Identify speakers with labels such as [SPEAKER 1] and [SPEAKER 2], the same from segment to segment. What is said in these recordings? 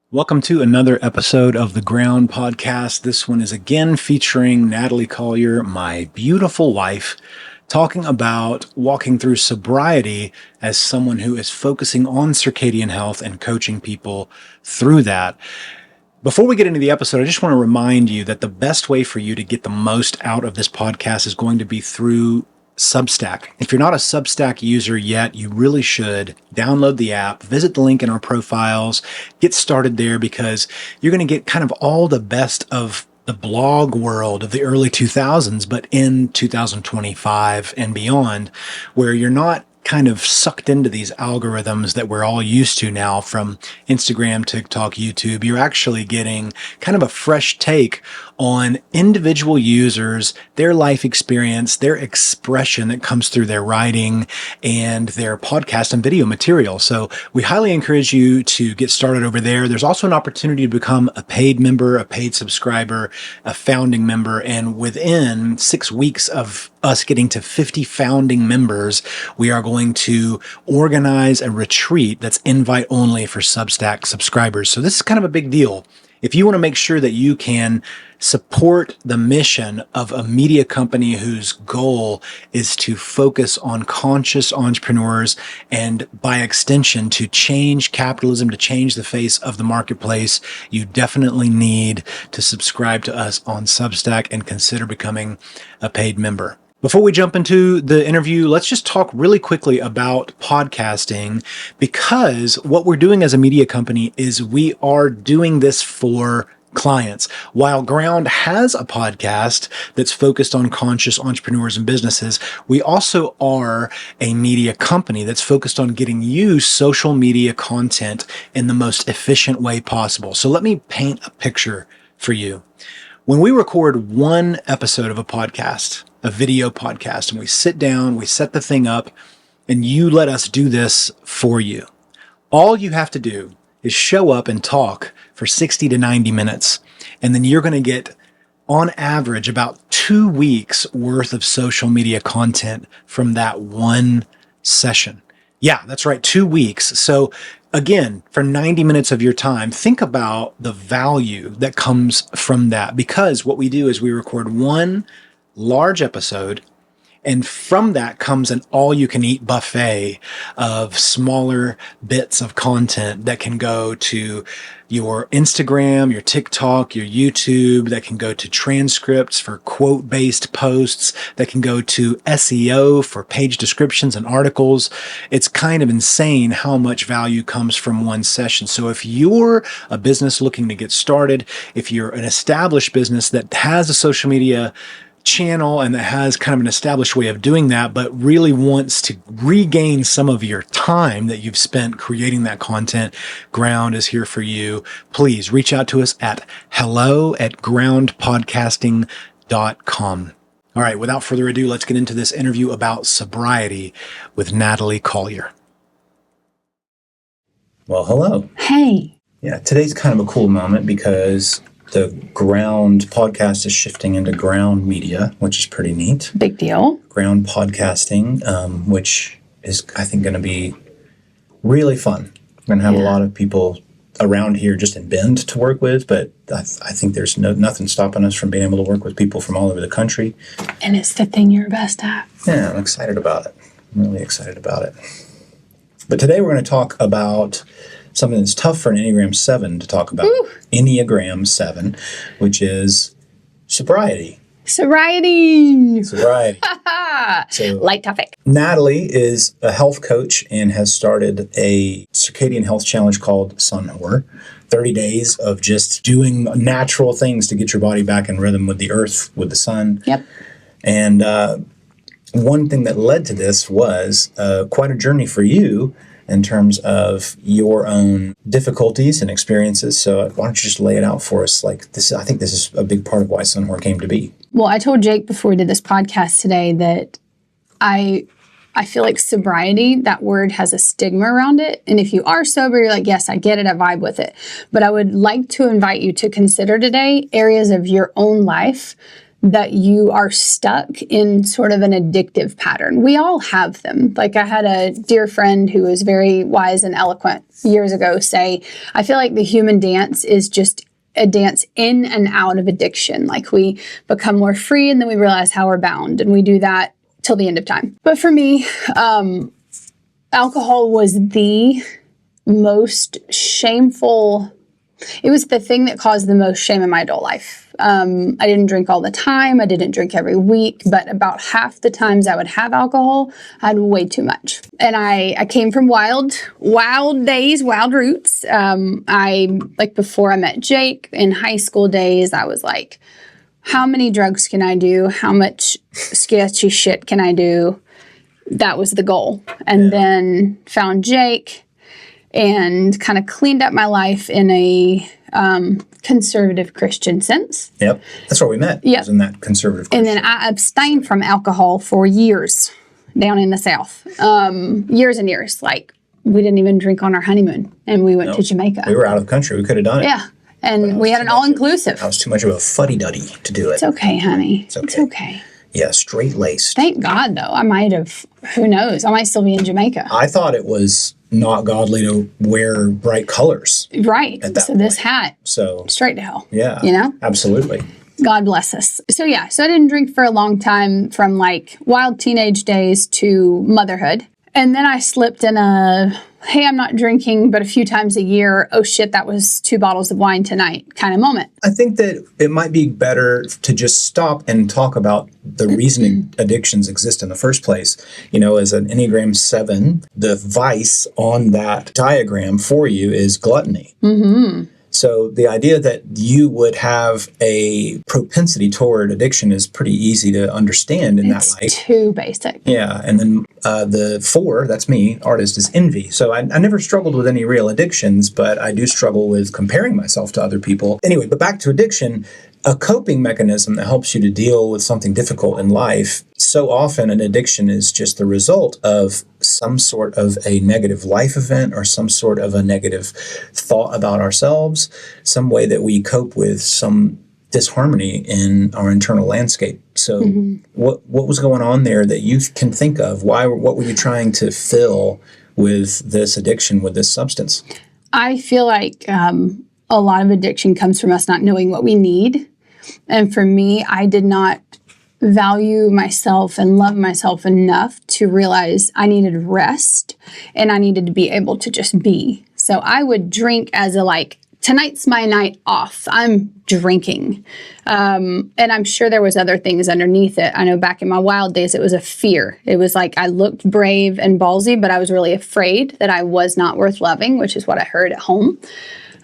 [SPEAKER 1] Welcome to another episode of the Ground Podcast. This one is again featuring Natalie Collier, my beautiful wife, talking about walking through sobriety as someone who is focusing on circadian health and coaching people through that. Before we get into the episode, I just want to remind you that the best way for you to get the most out of this podcast is going to be through Substack. If you're not a Substack user yet, you really should download the app, visit the link in our profiles, get started there because you're going to get kind of all the best of the blog world of the early 2000s, but in 2025 and beyond, where you're not kind of sucked into these algorithms that we're all used to now from Instagram, TikTok, YouTube. You're actually getting kind of a fresh take on individual users, their life experience, their expression that comes through their writing and their podcast and video material. So we highly encourage you to get started over there. There's also an opportunity to become a paid member, a paid subscriber, a founding member. And within 6 weeks of us getting to 50 founding members, we are going to organize a retreat that's invite only for Substack subscribers. So this is kind of a big deal. If you want to make sure that you can support the mission of a media company whose goal is to focus on conscious entrepreneurs and by extension to change capitalism, to change the face of the marketplace, you definitely need to subscribe to us on Substack and consider becoming a paid member. Before we jump into the interview, let's just talk really quickly about podcasting, because what we're doing as a media company is we are doing this for clients. While Ground has a podcast that's focused on conscious entrepreneurs and businesses, we also are a media company that's focused on getting you social media content in the most efficient way possible. So let me paint a picture for you. When we record one episode of a podcast, a video podcast, and we sit down, we set the thing up, and you let us do this for you. All you have to do is show up and talk for 60 to 90 minutes, and then you're going to get, on average, about 2 weeks worth of social media content from that one session. Yeah, that's right, 2 weeks. So again, for 90 minutes of your time, think about the value that comes from that, because what we do is we record one large episode, and from that comes an all-you-can-eat buffet of smaller bits of content that can go to your Instagram, your TikTok, your YouTube, that can go to transcripts for quote-based posts, that can go to SEO for page descriptions and articles. It's kind of insane how much value comes from one session. So if you're a business looking to get started, if you're an established business that has a social media channel and that has kind of an established way of doing that, but really wants to regain some of your time that you've spent creating that content, Ground is here for you. Please reach out to us at hello@groundpodcasting.com. All right, without further ado, let's get into this interview about sobriety with Natalie Collier. Well, hello.
[SPEAKER 2] Hey.
[SPEAKER 1] Yeah, today's kind of a cool moment because the Ground podcast is shifting into Ground Media, which is pretty neat.
[SPEAKER 2] Big deal.
[SPEAKER 1] Ground podcasting, which is, I think, going to be really fun. We're going to have a lot of people around here just in Bend to work with, but I think there's nothing stopping us from being able to work with people from all over the country.
[SPEAKER 2] And it's the thing you're best at.
[SPEAKER 1] Yeah, I'm excited about it. I'm really excited about it. But today we're going to talk about something that's tough for an Enneagram 7 to talk about. Ooh. Enneagram 7, which is sobriety.
[SPEAKER 2] Sobriety.
[SPEAKER 1] So,
[SPEAKER 2] light topic.
[SPEAKER 1] Natalie is a health coach and has started a circadian health challenge called SunWhore. 30 days of just doing natural things to get your body back in rhythm with the earth, with the sun.
[SPEAKER 2] Yep.
[SPEAKER 1] And one thing that led to this was quite a journey for you in terms of your own difficulties and experiences. So why don't you just lay it out for us? Like this, I think this is a big part of why SunWhore came to be.
[SPEAKER 2] Well, I told Jake before we did this podcast today that I feel like sobriety, that word has a stigma around it. And if you are sober, you're like, yes, I get it, I vibe with it. But I would like to invite you to consider today areas of your own life that you are stuck in sort of an addictive pattern. We all have them. Like I had a dear friend who was very wise and eloquent years ago say, I feel like the human dance is just a dance in and out of addiction. Like we become more free and then we realize how we're bound, and we do that till the end of time. But for me, alcohol was the most shameful. It was the thing that caused the most shame in my adult life. I didn't drink all the time. I didn't drink every week, but about half the times I would have alcohol, I had way too much. And I came from wild days, wild roots. Before I met Jake in high school days, I was like, how many drugs can I do? How much sketchy shit can I do? That was the goal. And then found Jake and kind of cleaned up my life in a conservative Christian sense.
[SPEAKER 1] Yep. That's where we met.
[SPEAKER 2] Yep.
[SPEAKER 1] Was in that conservative Christian.
[SPEAKER 2] And then I abstained from alcohol for years down in the South. Years and years. Like, we didn't even drink on our honeymoon. And we went to Jamaica.
[SPEAKER 1] We were out of the country. We could have done it.
[SPEAKER 2] Yeah. And we had an all-inclusive.
[SPEAKER 1] I was too much of a fuddy-duddy to do it.
[SPEAKER 2] It's okay, honey.
[SPEAKER 1] It's okay.
[SPEAKER 2] It's okay.
[SPEAKER 1] Yeah, straight-laced.
[SPEAKER 2] Thank God, though. I might have, who knows? I might still be in Jamaica.
[SPEAKER 1] I thought it was not godly to wear bright colors.
[SPEAKER 2] Right. So this hat, straight to hell.
[SPEAKER 1] Yeah.
[SPEAKER 2] You know?
[SPEAKER 1] Absolutely.
[SPEAKER 2] God bless us. So I didn't drink for a long time, from like wild teenage days to motherhood. And then I slipped in a, hey, I'm not drinking, but a few times a year, oh shit, that was 2 bottles of wine tonight kind of moment.
[SPEAKER 1] I think that it might be better to just stop and talk about the reason addictions exist in the first place. You know, as an Enneagram 7, the vice on that diagram for you is gluttony. Mm-hmm. So the idea that you would have a propensity toward addiction is pretty easy to understand in that light.
[SPEAKER 2] It's too basic.
[SPEAKER 1] Yeah. And then the 4, that's me, artist, is envy. So I never struggled with any real addictions, but I do struggle with comparing myself to other people. Anyway, but back to addiction. A coping mechanism that helps you to deal with something difficult in life. So often an addiction is just the result of some sort of a negative life event or some sort of a negative thought about ourselves, some way that we cope with some disharmony in our internal landscape. So what was going on there that you can think of? What were you trying to fill with this addiction, with this substance?
[SPEAKER 2] I feel like a lot of addiction comes from us not knowing what we need. And for me, I did not value myself and love myself enough to realize I needed rest and I needed to be able to just be. So I would drink as a like, tonight's my night off. I'm drinking. And I'm sure there was other things underneath it. I know back in my wild days, it was a fear. It was like I looked brave and ballsy, but I was really afraid that I was not worth loving, which is what I heard at home.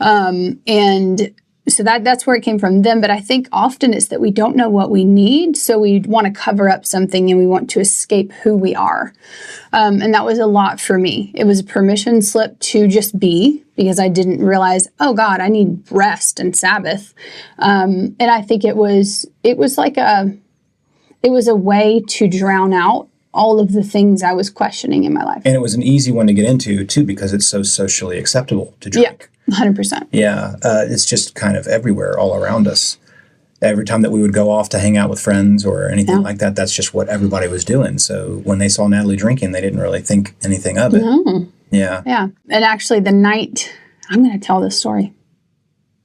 [SPEAKER 2] And so that's where it came from then. But I think often it's that we don't know what we need. So we want to cover up something and we want to escape who we are. And that was a lot for me. It was a permission slip to just be, because I didn't realize, oh God, I need rest and Sabbath. And I think it was a way to drown out all of the things I was questioning in my life.
[SPEAKER 1] And it was an easy one to get into too, because it's so socially acceptable to drink.
[SPEAKER 2] Yeah. 100%.
[SPEAKER 1] Yeah, it's just kind of everywhere, all around us. Every time that we would go off to hang out with friends or anything like that, that's just what everybody was doing. So when they saw Natalie drinking, they didn't really think anything of it.
[SPEAKER 2] No.
[SPEAKER 1] Yeah.
[SPEAKER 2] Yeah. And actually the night, I'm going to tell this story.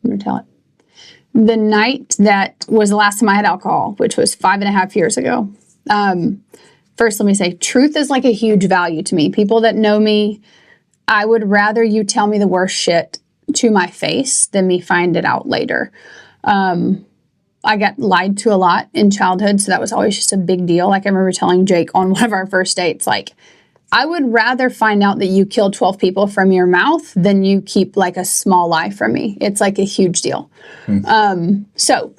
[SPEAKER 2] I'm going to tell it. The night that was the last time I had alcohol, which was 5.5 years ago. First, let me say, truth is like a huge value to me. People that know me, I would rather you tell me the worst shit to my face than me find it out later. I got lied to a lot in childhood, so that was always just a big deal. Like I remember telling Jake on one of our first dates, like, I would rather find out that you killed 12 people from your mouth than you keep like a small lie from me. It's like a huge deal. So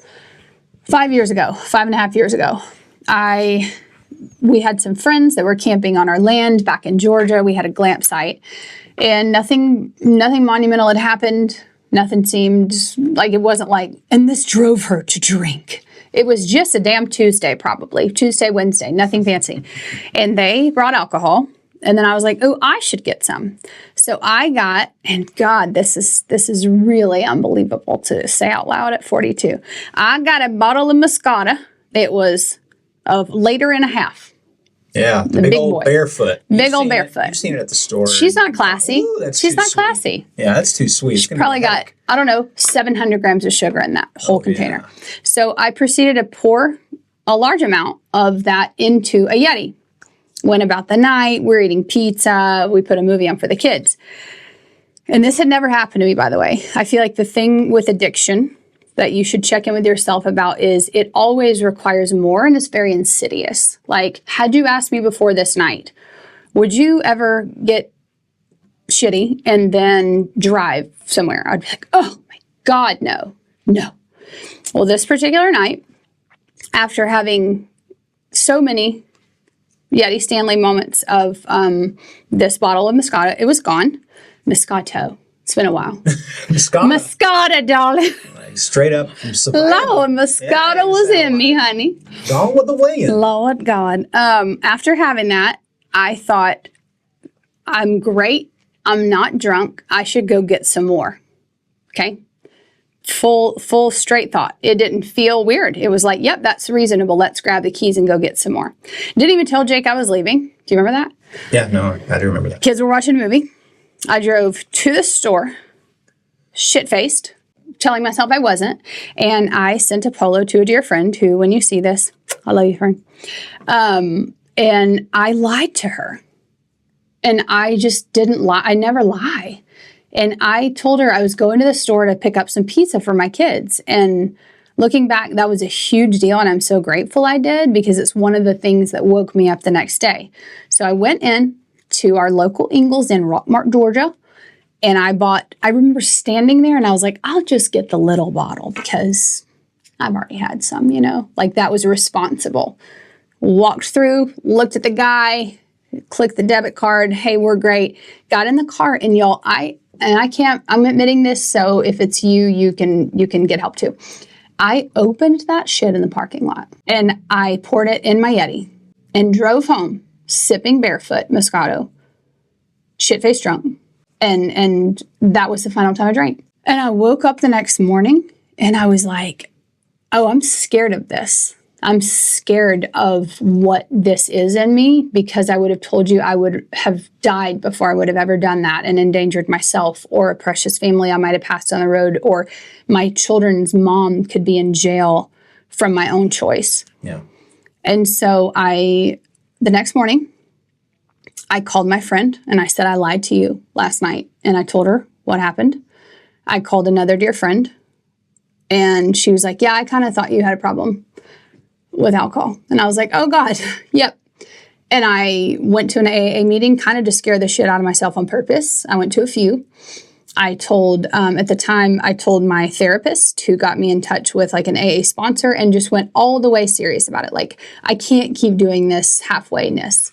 [SPEAKER 2] 5.5 years ago, we had some friends that were camping on our land back in Georgia. We had a glamp site. And nothing monumental had happened. Nothing seemed like, it wasn't like, and this drove her to drink. It was just a damn Tuesday, probably. Tuesday, Wednesday, nothing fancy. And they brought alcohol. And then I was like, oh, I should get some. So I got, and God, this is really unbelievable to say out loud at 42. I got a bottle of Moscata It was a liter and a half.
[SPEAKER 1] Yeah, the
[SPEAKER 2] big
[SPEAKER 1] old
[SPEAKER 2] boy.
[SPEAKER 1] barefoot.
[SPEAKER 2] Big old barefoot.
[SPEAKER 1] You've seen it at the store.
[SPEAKER 2] She's not classy. She's not classy.
[SPEAKER 1] Yeah, that's too sweet.
[SPEAKER 2] She probably got, I don't know, 700 grams of sugar in that whole container. Yeah. So I proceeded to pour a large amount of that into a Yeti. Went about the night. We're eating pizza. We put a movie on for the kids. And this had never happened to me, by the way. I feel like the thing with addiction that you should check in with yourself about is it always requires more and it's very insidious. Like, had you asked me before this night, would you ever get shitty and then drive somewhere? I'd be like, oh my God, no. Well, this particular night, after having so many Yeti Stanley moments of this bottle of Moscato, it was gone. Moscato. It's been a while. Moscato, darling.
[SPEAKER 1] Like straight up from Savannah.
[SPEAKER 2] Lord, Moscato was in me, honey.
[SPEAKER 1] Gone with the wind.
[SPEAKER 2] Lord God. After having that, I thought, I'm great. I'm not drunk. I should go get some more. Okay? Full straight thought. It didn't feel weird. It was like, yep, that's reasonable. Let's grab the keys and go get some more. Didn't even tell Jake I was leaving. Do you remember that?
[SPEAKER 1] Yeah, no, I do remember that.
[SPEAKER 2] Kids were watching a movie. I drove to the store, shit-faced, telling myself I wasn't, and I sent a polo to a dear friend who, when you see this, I love you, friend, and I lied to her, and I just didn't lie. I never lie, and I told her I was going to the store to pick up some pizza for my kids, and looking back, that was a huge deal, and I'm so grateful I did because it's one of the things that woke me up the next day. So I went in to our local Ingles in Rockmart, Georgia. And I remember standing there and I was like, I'll just get the little bottle because I've already had some, like that was responsible. Walked through, looked at the guy, clicked the debit card. Hey, we're great. Got in the car and y'all, I'm admitting this. So if it's you can get help too. I opened that shit in the parking lot and I poured it in my Yeti and drove home. Sipping barefoot Moscato, shit-faced drunk. And that was the final time I drank. And I woke up the next morning and I was like, oh, I'm scared of this. I'm scared of what this is in me because I would have told you I would have died before I would have ever done that and endangered myself or a precious family I might have passed on the road or my children's mom could be in jail from my own choice.
[SPEAKER 1] Yeah.
[SPEAKER 2] And so the next morning, I called my friend and I said, I lied to you last night. And I told her what happened. I called another dear friend and she was like, yeah, I kind of thought you had a problem with alcohol. And I was like, oh God, yep. And I went to an AA meeting kind of to scare the shit out of myself on purpose. I went to a few. I told, at the time, I told my therapist who got me in touch with like an AA sponsor and just went all the way serious about it. Like, I can't keep doing this halfwayness.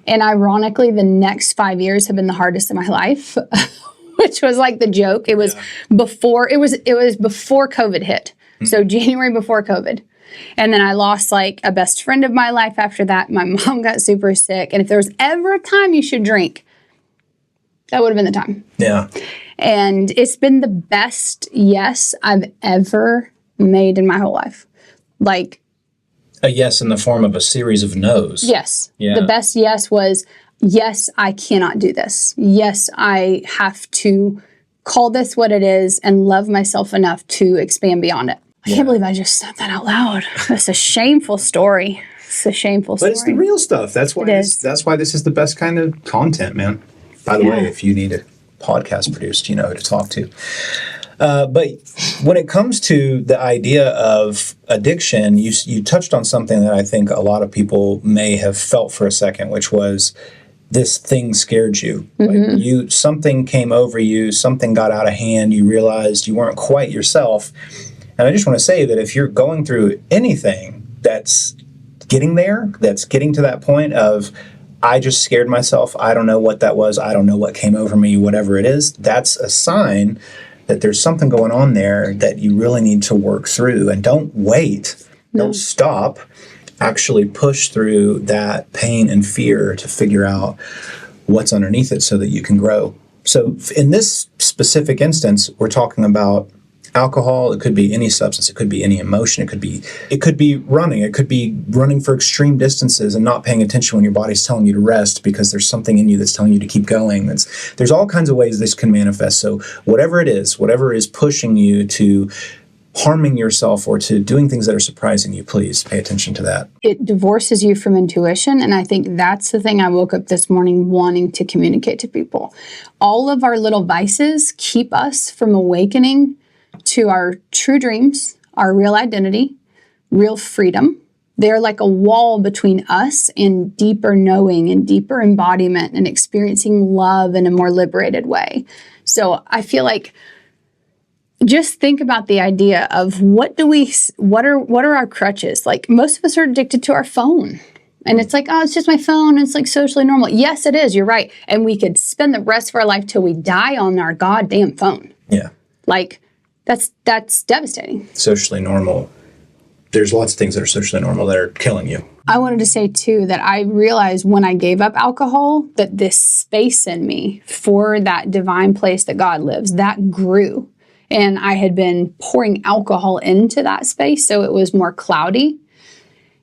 [SPEAKER 2] And ironically, the next 5 years have been the hardest of my life, which was like the joke. It was before COVID hit. Mm-hmm. So January before COVID. And then I lost like a best friend of my life after that. My mom got super sick. And if there was ever a time you should drink, that would have been the time.
[SPEAKER 1] Yeah.
[SPEAKER 2] And it's been the best yes I've ever made in my whole life. Like
[SPEAKER 1] a yes in the form of a series of no's.
[SPEAKER 2] Yes.
[SPEAKER 1] Yeah.
[SPEAKER 2] The best yes was, yes, I cannot do this. Yes, I have to call this what it is and love myself enough to expand beyond it. I can't believe I just said that out loud. That's a shameful story. It's a shameful story.
[SPEAKER 1] But it's the real stuff. That's why that's why this is the best kind of content, man. By the way, if you need a podcast produced, you know who to talk to. But when it comes to the idea of addiction, you touched on something that I think a lot of people may have felt for a second, which was this thing scared you. Mm-hmm. Like something came over you, something got out of hand, you realized you weren't quite yourself. And I just want to say that if you're going through anything that's getting there, that's getting to that point of, I just scared myself, I don't know what that was, I don't know what came over me, whatever it is, that's a sign that there's something going on there that you really need to work through. And don't wait, don't stop, actually push through that pain and fear to figure out what's underneath it so that you can grow. So in this specific instance, we're talking about alcohol, it could be any substance, it could be any emotion, it could be running, it could be running for extreme distances and not paying attention when your body's telling you to rest because there's something in you that's telling you to keep going. There's all kinds of ways this can manifest. So whatever it is, whatever is pushing you to harming yourself or to doing things that are surprising you, please pay attention to that.
[SPEAKER 2] It divorces you from intuition, and I think that's the thing I woke up this morning wanting to communicate to people. All of our little vices keep us from awakening to our true dreams, our real identity, real freedom. They're like a wall between us and deeper knowing and deeper embodiment and experiencing love in a more liberated way. So I feel like just think about the idea of what are our crutches? Like, most of us are addicted to our phone. And it's like, oh, it's just my phone. It's like socially normal. Yes, it is. You're right. And we could spend the rest of our life till we die on our goddamn phone.
[SPEAKER 1] Yeah.
[SPEAKER 2] Like, that's devastating.
[SPEAKER 1] Socially normal. There's lots of things that are socially normal that are killing you.
[SPEAKER 2] I wanted to say, too, that I realized when I gave up alcohol that this space in me for that divine place that God lives, that grew. And I had been pouring alcohol into that space, so it was more cloudy.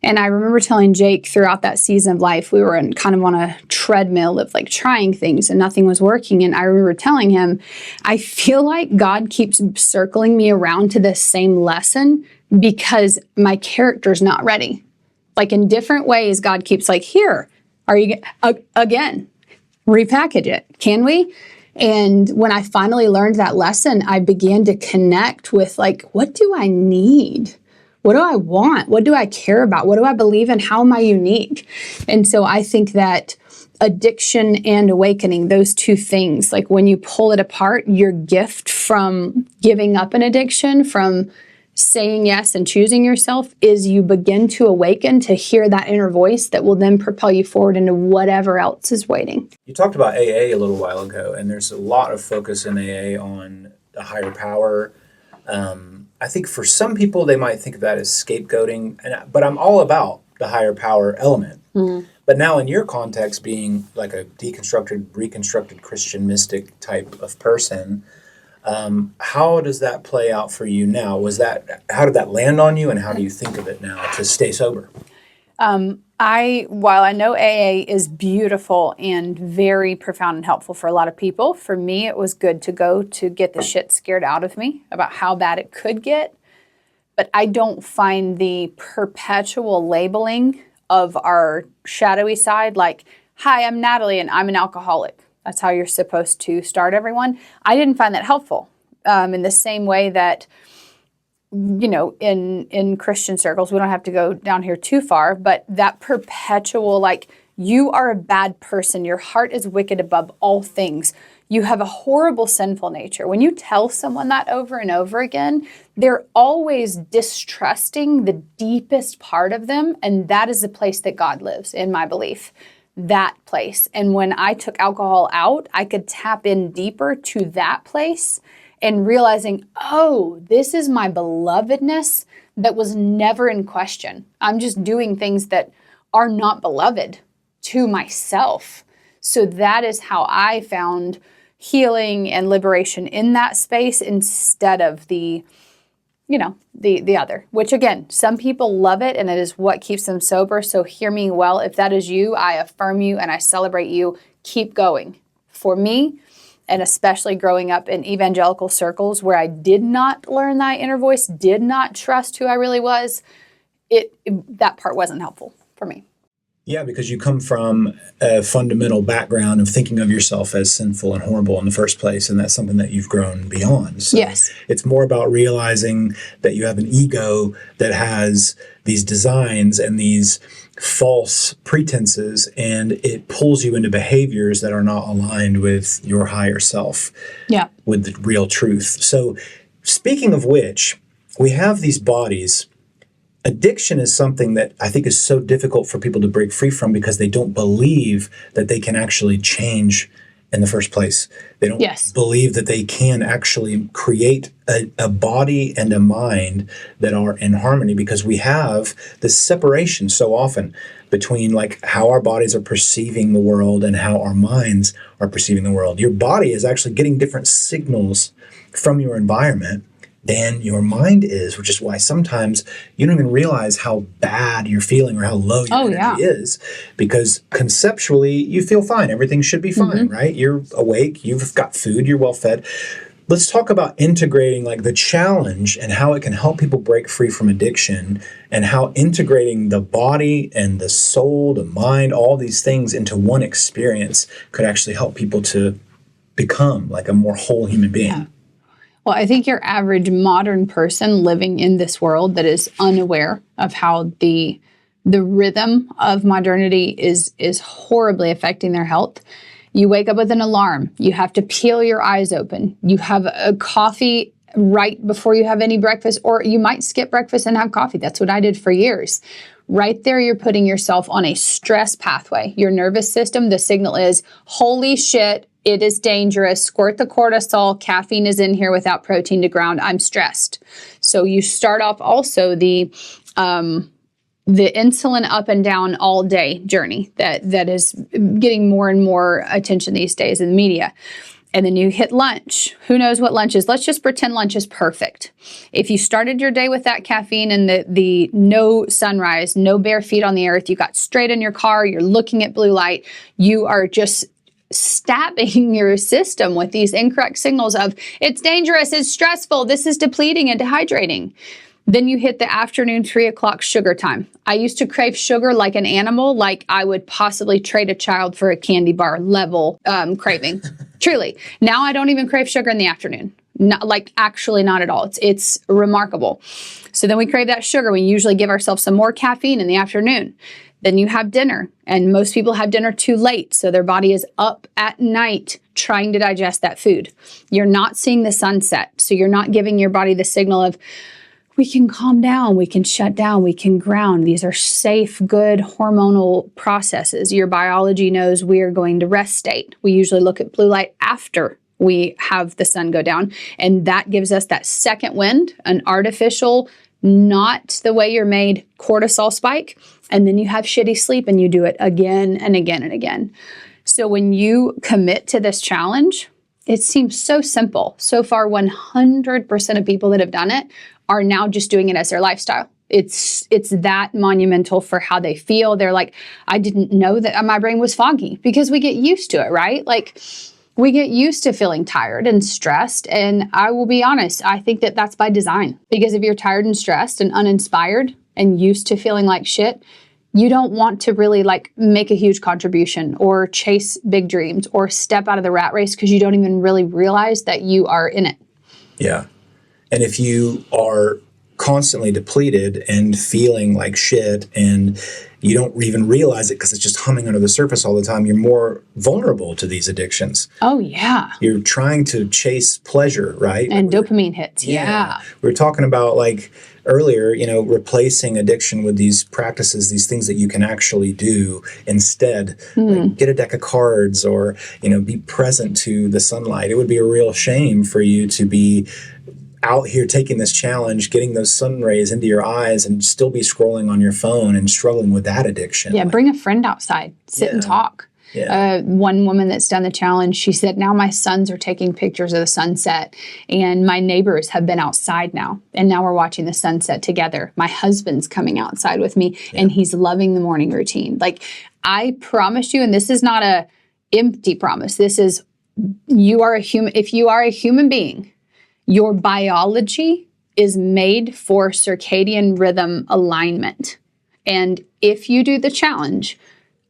[SPEAKER 2] And I remember telling Jake throughout that season of life, we were kind of on a treadmill of like trying things and nothing was working. And I remember telling him, I feel like God keeps circling me around to this same lesson because my character's not ready. Like, in different ways, God keeps like, here, are you, again, repackage it. Can we? And when I finally learned that lesson, I began to connect with like, what do I need? What do I want? What do I care about? What do I believe in? How am I unique? And so I think that addiction and awakening, those two things, like when you pull it apart, your gift from giving up an addiction, from saying yes and choosing yourself, is you begin to awaken to hear that inner voice that will then propel you forward into whatever else is waiting.
[SPEAKER 1] You talked about AA a little while ago, and there's a lot of focus in AA on the higher power. I think for some people, they might think of that as scapegoating, but I'm all about the higher power element. Mm-hmm. But now in your context, being like a deconstructed, reconstructed Christian mystic type of person, how does that play out for you now? How did that land on you, and how do you think of it now to stay sober?
[SPEAKER 2] While I know AA is beautiful and very profound and helpful for a lot of people, for me, it was good to go to get the shit scared out of me about how bad it could get. But I don't find the perpetual labeling of our shadowy side, like, hi, I'm Natalie and I'm an alcoholic. That's how you're supposed to start everyone. I didn't find that helpful in the same way that, you know, in Christian circles, we don't have to go down here too far, but that perpetual, like, you are a bad person. Your heart is wicked above all things. You have a horrible sinful nature. When you tell someone that over and over again, they're always distrusting the deepest part of them. And that is the place that God lives, in my belief. That place. And when I took alcohol out, I could tap in deeper to that place and realizing, oh, this is my belovedness that was never in question. I'm just doing things that are not beloved to myself. So that is how I found healing and liberation in that space instead of the other, which again, some people love it and it is what keeps them sober. So hear me well. If that is you, I affirm you and I celebrate you. Keep going. For me, and especially growing up in evangelical circles where I did not learn that inner voice, did not trust who I really was, that part wasn't helpful for me.
[SPEAKER 1] Yeah, because you come from a fundamental background of thinking of yourself as sinful and horrible in the first place, and that's something that you've grown beyond. So
[SPEAKER 2] yes.
[SPEAKER 1] It's more about realizing that you have an ego that has these designs and these false pretenses, and it pulls you into behaviors that are not aligned with your higher self, with the real truth. So speaking of which, we have these bodies. Addiction is something that I think is so difficult for people to break free from because they don't believe that they can actually change in the first place. They don't believe that they can actually create a body and a mind that are in harmony, because we have this separation so often between like how our bodies are perceiving the world and how our minds are perceiving the world. Your body is actually getting different signals from your environment than your mind is, which is why sometimes you don't even realize how bad you're feeling or how low your energy is, because conceptually you feel fine. Everything should be fine, right? You're awake, you've got food, you're well fed. Let's talk about integrating like the challenge and how it can help people break free from addiction, and how integrating the body and the soul, the mind, all these things into one experience could actually help people to become like a more whole human being.
[SPEAKER 2] Yeah. Well, I think your average modern person living in this world that is unaware of how the rhythm of modernity is horribly affecting their health. You wake up with an alarm. You have to peel your eyes open. You have a coffee right before you have any breakfast, or you might skip breakfast and have coffee. That's what I did for years. Right there, you're putting yourself on a stress pathway. Your nervous system, the signal is, holy shit, it is dangerous. Squirt the cortisol. Caffeine is in here without protein to ground. I'm stressed. So you start off also the insulin up and down all day journey that is getting more and more attention these days in the media. And then you hit lunch. Who knows what lunch is? Let's just pretend lunch is perfect. If you started your day with that caffeine and the no sunrise, no bare feet on the earth, you got straight in your car, you're looking at blue light, you are just stabbing your system with these incorrect signals of it's dangerous, it's stressful, this is depleting and dehydrating. Then you hit the afternoon 3 o'clock sugar time. I used to crave sugar like an animal, like I would possibly trade a child for a candy bar level craving. Truly. Now I don't even crave sugar in the afternoon. Actually not at all. It's remarkable. So then we crave that sugar. We usually give ourselves some more caffeine in the afternoon. Then you have dinner, and most people have dinner too late. So their body is up at night trying to digest that food. You're not seeing the sunset. So you're not giving your body the signal of, we can calm down, we can shut down, we can ground. These are safe, good hormonal processes. Your biology knows we are going to rest state. We usually look at blue light after we have the sun go down. And that gives us that second wind, an artificial, not the way you're made, cortisol spike. And then you have shitty sleep and you do it again and again and again. So when you commit to this challenge, it seems so simple. So far, 100% of people that have done it are now just doing it as their lifestyle. It's that monumental for how they feel. They're like, I didn't know that my brain was foggy, because we get used to it, right? Like we get used to feeling tired and stressed. And I will be honest, I think that that's by design, because if you're tired and stressed and uninspired and used to feeling like shit, you don't want to really like make a huge contribution or chase big dreams or step out of the rat race, because you don't even really realize that you are in it.
[SPEAKER 1] Yeah. And if you are constantly depleted and feeling like shit and you don't even realize it because it's just humming under the surface all the time, you're more vulnerable to these addictions.
[SPEAKER 2] Oh, yeah.
[SPEAKER 1] You're trying to chase pleasure, right?
[SPEAKER 2] And dopamine hits. Yeah.
[SPEAKER 1] We were talking about like earlier, replacing addiction with these practices, these things that you can actually do instead. Like get a deck of cards or, be present to the sunlight. It would be a real shame for you to be out here taking this challenge, getting those sun rays into your eyes and still be scrolling on your phone and struggling with that addiction.
[SPEAKER 2] Yeah, bring a friend outside, sit and talk.
[SPEAKER 1] Yeah.
[SPEAKER 2] One woman that's done the challenge, she said, now my sons are taking pictures of the sunset and my neighbors have been outside now. And now we're watching the sunset together. My husband's coming outside with me and he's loving the morning routine. Like I promise you, and this is not a empty promise. This is, you are a human. If you are a human being, your biology is made for circadian rhythm alignment. And if you do the challenge,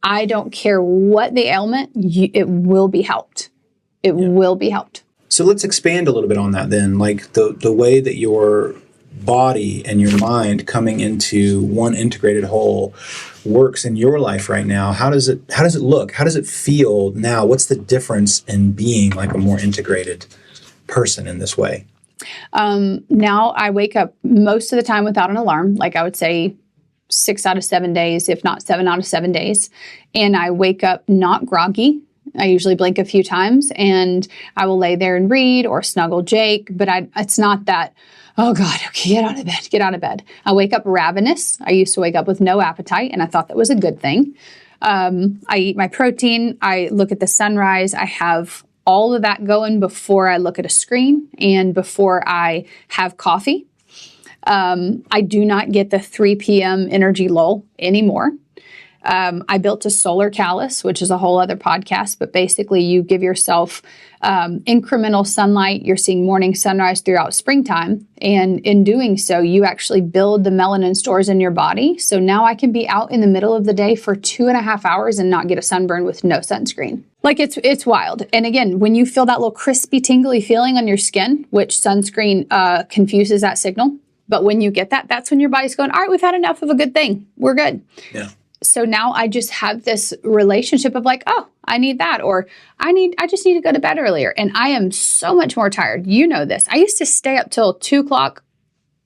[SPEAKER 2] I don't care what the ailment, it will be helped. It will be helped.
[SPEAKER 1] So let's expand a little bit on that then, like the way that your body and your mind coming into one integrated whole works in your life right now. How does it look? How does it feel now? What's the difference in being like a more integrated person in this way?
[SPEAKER 2] Now I wake up most of the time without an alarm. Like I would say 6 out of 7 days, if not 7 out of 7 days. And I wake up not groggy. I usually blink a few times and I will lay there and read or snuggle Jake, but it's not that, oh God, okay, get out of bed. I wake up ravenous. I used to wake up with no appetite and I thought that was a good thing. I eat my protein. I look at the sunrise. I have all of that going before I look at a screen and before I have coffee. I do not get the 3 p.m. energy lull anymore. I built a solar callus, which is a whole other podcast, but basically you give yourself incremental sunlight. You're seeing morning sunrise throughout springtime. And in doing so, you actually build the melanin stores in your body. So now I can be out in the middle of the day for 2.5 hours and not get a sunburn with no sunscreen. Like it's wild. And again, when you feel that little crispy, tingly feeling on your skin, which sunscreen confuses that signal. But when you get that, that's when your body's going, all right, we've had enough of a good thing. We're good.
[SPEAKER 1] Yeah.
[SPEAKER 2] So now I just have this relationship of like, oh, I need that, or I just need to go to bed earlier. And I am so much more tired. You know this. I used to stay up till 2 o'clock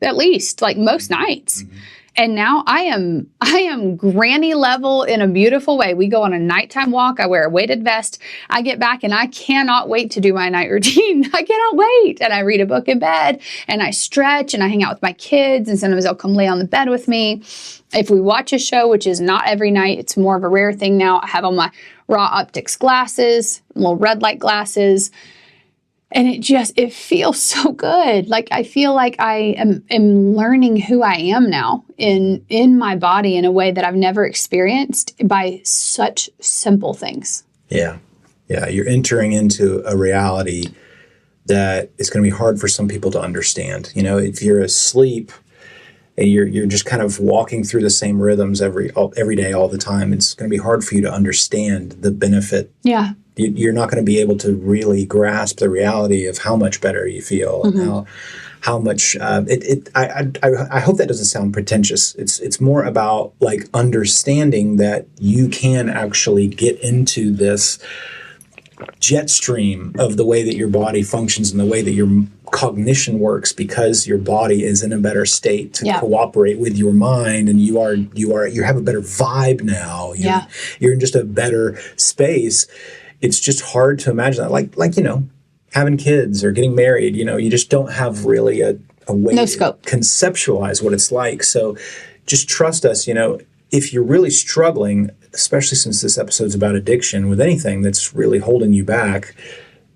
[SPEAKER 2] at least, like most nights. Mm-hmm. And now I am granny level in a beautiful way. We go on a nighttime walk. I wear a weighted vest. I get back and I cannot wait to do my night routine. I cannot wait. And I read a book in bed and I stretch and I hang out with my kids. And sometimes they'll come lay on the bed with me. If we watch a show, which is not every night, it's more of a rare thing now. I have on my raw optics glasses, little red light glasses. And it feels so good. Like I feel like I am learning who I am now in my body in a way that I've never experienced by such simple things.
[SPEAKER 1] Yeah. Yeah. You're entering into a reality that is going to be hard for some people to understand. You know, if you're asleep and you're just kind of walking through the same rhythms every day, all the time, it's going to be hard for you to understand the benefit.
[SPEAKER 2] Yeah.
[SPEAKER 1] You're not going to be able to really grasp the reality of how much better you feel and how much I hope that doesn't sound pretentious. It's more about like understanding that you can actually get into this jet stream of the way that your body functions and the way that your cognition works because your body is in a better state to cooperate with your mind, and you have a better vibe now. You're in just a better space. It's just hard to imagine that, like you know, having kids or getting married. You know, you just don't have really a way to conceptualize what it's like. So just trust us. You know, if you're really struggling, especially since this episode's about addiction, with anything that's really holding you back,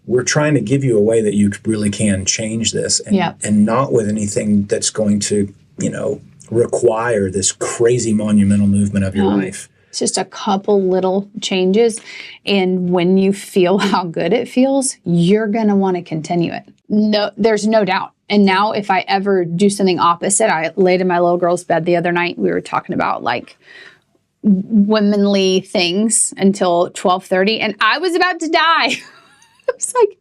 [SPEAKER 1] we're trying to give you a way that you really can change this, and not with anything that's going to, you know, require this crazy monumental movement of your life.
[SPEAKER 2] It's just a couple little changes. And when you feel how good it feels, you're going to want to continue it. No, there's no doubt. And now if I ever do something opposite, I laid in my little girl's bed the other night. We were talking about like womanly things until 12:30 and I was about to die. I was like,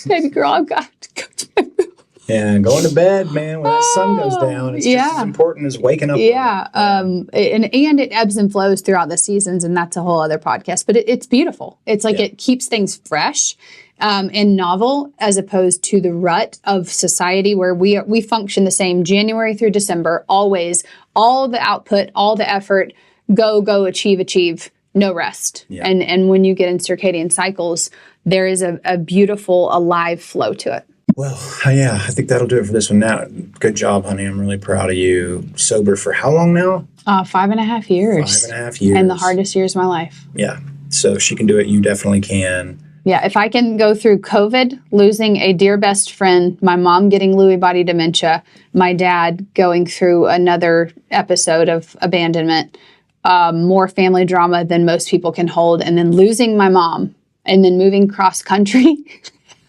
[SPEAKER 2] baby girl, I've got to go to my room.
[SPEAKER 1] Yeah, going to bed, man, when that sun goes down, it's just as important as waking up.
[SPEAKER 2] Yeah, and it ebbs and flows throughout the seasons, and that's a whole other podcast. But it's beautiful. It's like it keeps things fresh and novel, as opposed to the rut of society where we function the same January through December, always, all the output, all the effort, go, achieve, no rest. Yeah. And when you get in circadian cycles, there is a beautiful, alive flow to it.
[SPEAKER 1] Well, yeah, I think that'll do it for this one. Now, good job, honey. I'm really proud of you. Sober for how long now?
[SPEAKER 2] 5.5 years.
[SPEAKER 1] 5.5 years.
[SPEAKER 2] And the hardest years of my life.
[SPEAKER 1] Yeah. So if she can do it, you definitely can.
[SPEAKER 2] Yeah. If I can go through COVID, losing a dear best friend, my mom getting Lewy body dementia, my dad going through another episode of abandonment, more family drama than most people can hold, and then losing my mom and then moving cross country.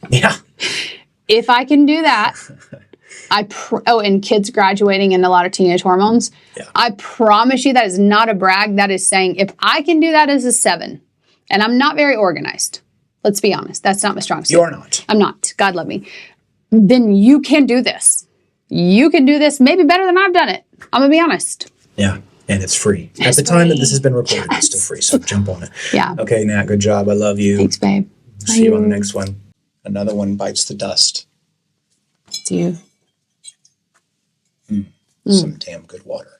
[SPEAKER 1] Yeah.
[SPEAKER 2] If I can do that, and kids graduating and a lot of teenage hormones, I promise you that is not a brag. That is saying, if I can do that as a 7, and I'm not very organized, let's be honest, that's not my strong suit.
[SPEAKER 1] You're not.
[SPEAKER 2] I'm not. God love me. Then you can do this. You can do this maybe better than I've done it. I'm going to be honest.
[SPEAKER 1] Yeah. And it's free. At the time that this has been recorded, it's still free. So jump on it.
[SPEAKER 2] Yeah.
[SPEAKER 1] Okay, Nat, good job. I love you.
[SPEAKER 2] Thanks, babe.
[SPEAKER 1] See you on the next one. Another one bites the dust.
[SPEAKER 2] It's you.
[SPEAKER 1] Some damn good water.